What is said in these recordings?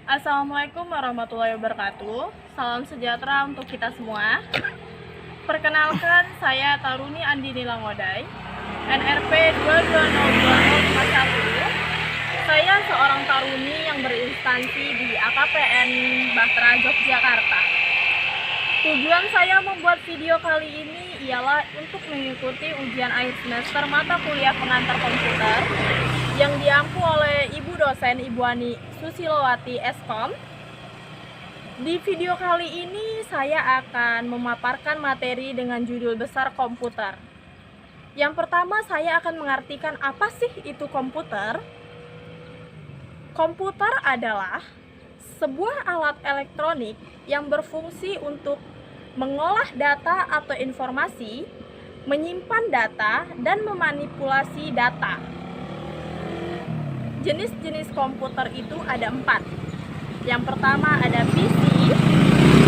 Assalamualaikum warahmatullahi wabarakatuh. Salam sejahtera untuk kita semua. Perkenalkan, saya Taruni Andini Langodai, NRP 2202051. Saya seorang taruni yang berinstansi di AKPN Bahtera Yogyakarta. Tujuan saya membuat video kali ini ialah untuk mengikuti ujian akhir semester mata kuliah pengantar komputer yang diampu oleh Ibu dosen Ibu Ani Susilowati Eskom. Di video kali ini saya akan memaparkan materi dengan judul besar komputer. Yang pertama, saya akan mengartikan apa sih itu komputer. Komputer adalah sebuah alat elektronik yang berfungsi untuk mengolah data atau informasi, menyimpan data, dan memanipulasi data. Jenis-jenis komputer itu ada 4. Yang pertama ada PC,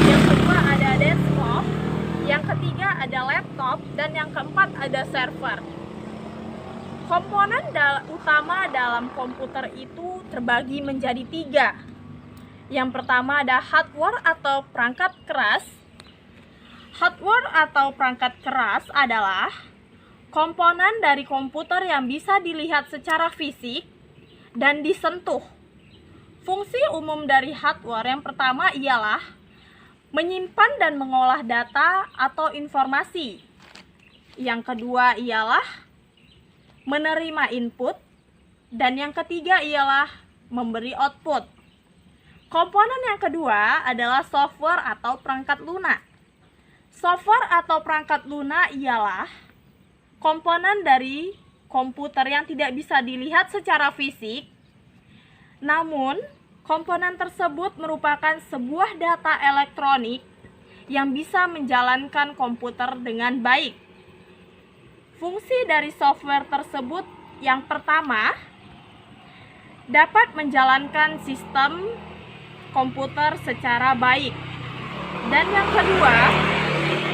yang kedua ada desktop, yang ketiga ada laptop, dan yang keempat ada server. Komponen utama dalam komputer itu terbagi menjadi 3. Yang pertama ada hardware atau perangkat keras. Hardware atau perangkat keras adalah komponen dari komputer yang bisa dilihat secara fisik dan disentuh. Fungsi umum dari hardware yang pertama ialah menyimpan dan mengolah data atau informasi. Yang kedua ialah menerima input, dan yang ketiga ialah memberi output. Komponen yang kedua adalah software atau perangkat lunak. Software atau perangkat lunak ialah komponen dari komputer yang tidak bisa dilihat secara fisik, namun komponen tersebut merupakan sebuah data elektronik yang bisa menjalankan komputer dengan baik. Fungsi dari software tersebut yang pertama, dapat menjalankan sistem komputer secara baik. Dan yang kedua,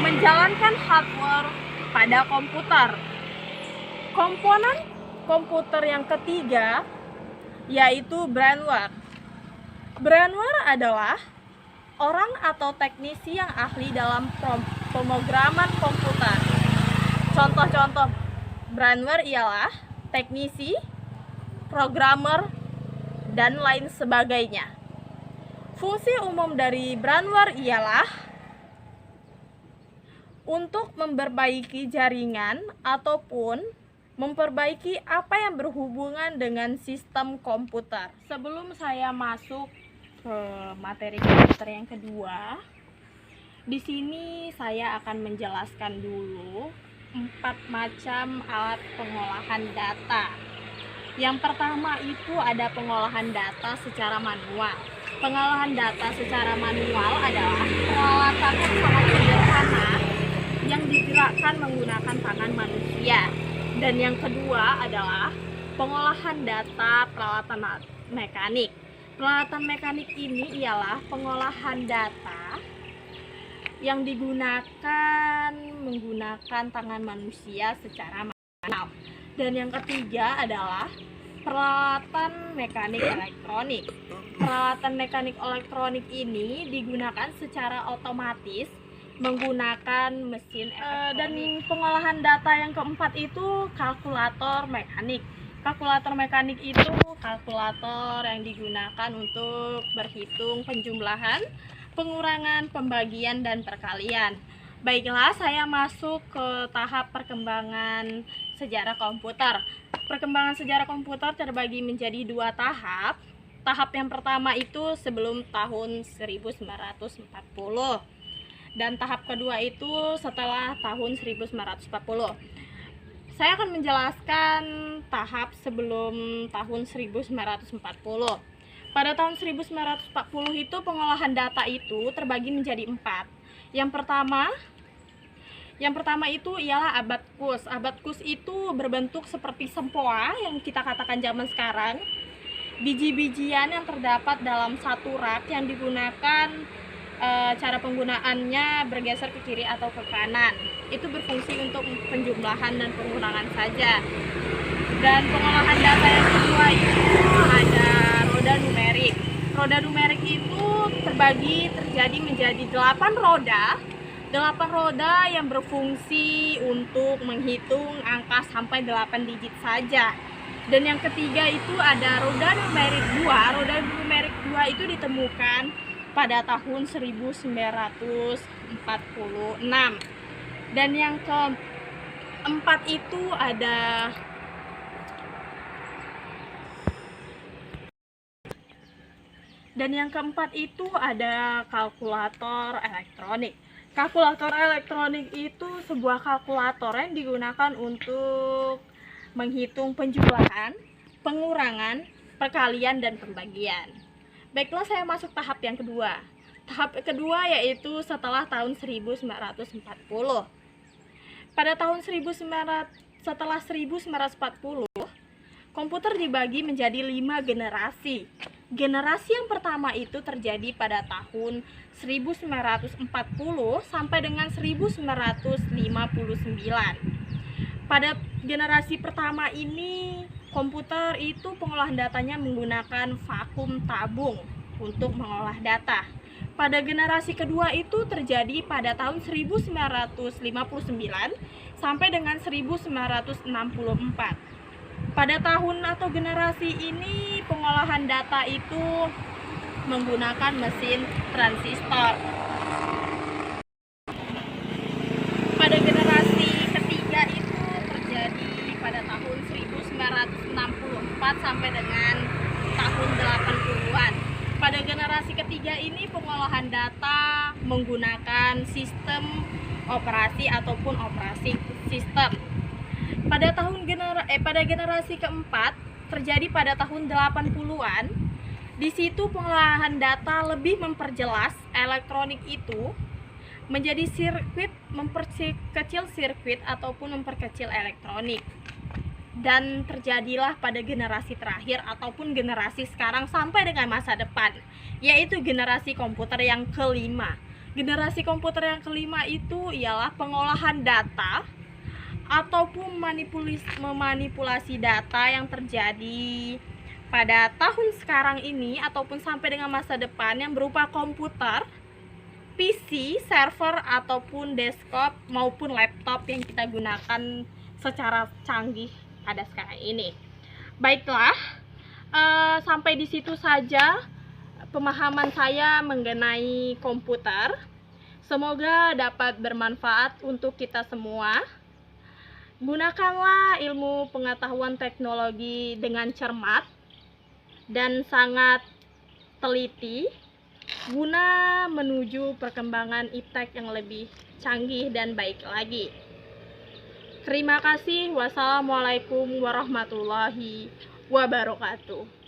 menjalankan hardware pada komputer. Komponen komputer yang ketiga yaitu brainware. Brainware adalah orang atau teknisi yang ahli dalam pemrograman komputer. Contoh-contoh brainware ialah teknisi, programmer, dan lain sebagainya. Fungsi umum dari brainware ialah untuk memperbaiki jaringan ataupun memperbaiki apa yang berhubungan dengan sistem komputer. Sebelum saya masuk ke materi komputer yang kedua, di sini saya akan menjelaskan dulu 4 macam alat pengolahan data. Yang pertama itu ada pengolahan data secara manual. Pengolahan data secara manual adalah peralatan yang sangat sederhana yang digerakkan menggunakan tangan manusia. Dan yang kedua adalah pengolahan data peralatan mekanik. Peralatan mekanik ini ialah pengolahan data yang digunakan menggunakan tangan manusia secara manual. Dan yang ketiga adalah peralatan mekanik elektronik. Peralatan mekanik elektronik ini digunakan secara otomatis menggunakan mesin elektronik. Dan pengolahan data yang keempat itu kalkulator mekanik. Kalkulator mekanik itu kalkulator yang digunakan untuk berhitung penjumlahan, pengurangan, pembagian, dan perkalian. Baiklah, saya masuk ke tahap perkembangan sejarah komputer. Perkembangan sejarah komputer terbagi menjadi 2 tahap. Tahap yang pertama itu sebelum tahun 1940. Dan tahap kedua itu setelah tahun 1940. Saya akan menjelaskan tahap sebelum tahun 1940. Pada tahun 1940 itu pengolahan data itu terbagi menjadi 4. Yang pertama itu ialah abacus. Abacus itu berbentuk seperti sempoa yang kita katakan zaman sekarang. Biji-bijian yang terdapat dalam satu rak yang digunakan, cara penggunaannya bergeser ke kiri atau ke kanan. Itu berfungsi untuk penjumlahan dan pengurangan saja. Dan pengolahan data yang kedua itu ada roda numerik. Roda numerik dibagi terjadi menjadi 8 roda. 8 roda yang berfungsi untuk menghitung angka sampai 8 digit saja. Dan yang ketiga itu ada roda numerik 2. Roda numerik 2 itu ditemukan pada tahun 1946. Dan yang keempat itu ada kalkulator elektronik. Kalkulator elektronik itu sebuah kalkulator yang digunakan untuk menghitung penjumlahan, pengurangan, perkalian, dan pembagian. Baiklah, saya masuk tahap yang kedua. Tahap kedua yaitu setelah tahun 1940. Pada tahun setelah 1940, komputer dibagi menjadi 5 generasi. Generasi yang pertama itu terjadi pada tahun 1940 sampai dengan 1959. Pada generasi pertama ini, komputer itu pengolahan datanya menggunakan vakum tabung untuk mengolah data. Pada generasi kedua itu terjadi pada tahun 1959 sampai dengan 1964. Pada tahun atau generasi ini pengolahan data itu menggunakan mesin transistor. Pada generasi ketiga itu terjadi pada tahun 1964 sampai dengan tahun 80-an. Pada generasi ketiga ini pengolahan data menggunakan sistem operasi ataupun operasi sistem. Pada generasi keempat terjadi pada tahun 80-an. Di situ pengolahan data lebih memperjelas elektronik itu menjadi sirkuit, memperkecil sirkuit ataupun memperkecil elektronik. Dan terjadilah pada generasi terakhir ataupun generasi sekarang sampai dengan masa depan, yaitu generasi komputer yang kelima. Generasi komputer yang kelima itu ialah pengolahan data ataupun memanipulasi data yang terjadi pada tahun sekarang ini ataupun sampai dengan masa depan yang berupa komputer, PC, server, ataupun desktop maupun laptop yang kita gunakan secara canggih pada sekarang ini. Baiklah, sampai di situ saja pemahaman saya mengenai komputer. Semoga dapat bermanfaat untuk kita semua. Gunakanlah ilmu pengetahuan teknologi dengan cermat dan sangat teliti guna menuju perkembangan iptek yang lebih canggih dan baik lagi. Terima kasih. Wassalamualaikum warahmatullahi wabarakatuh.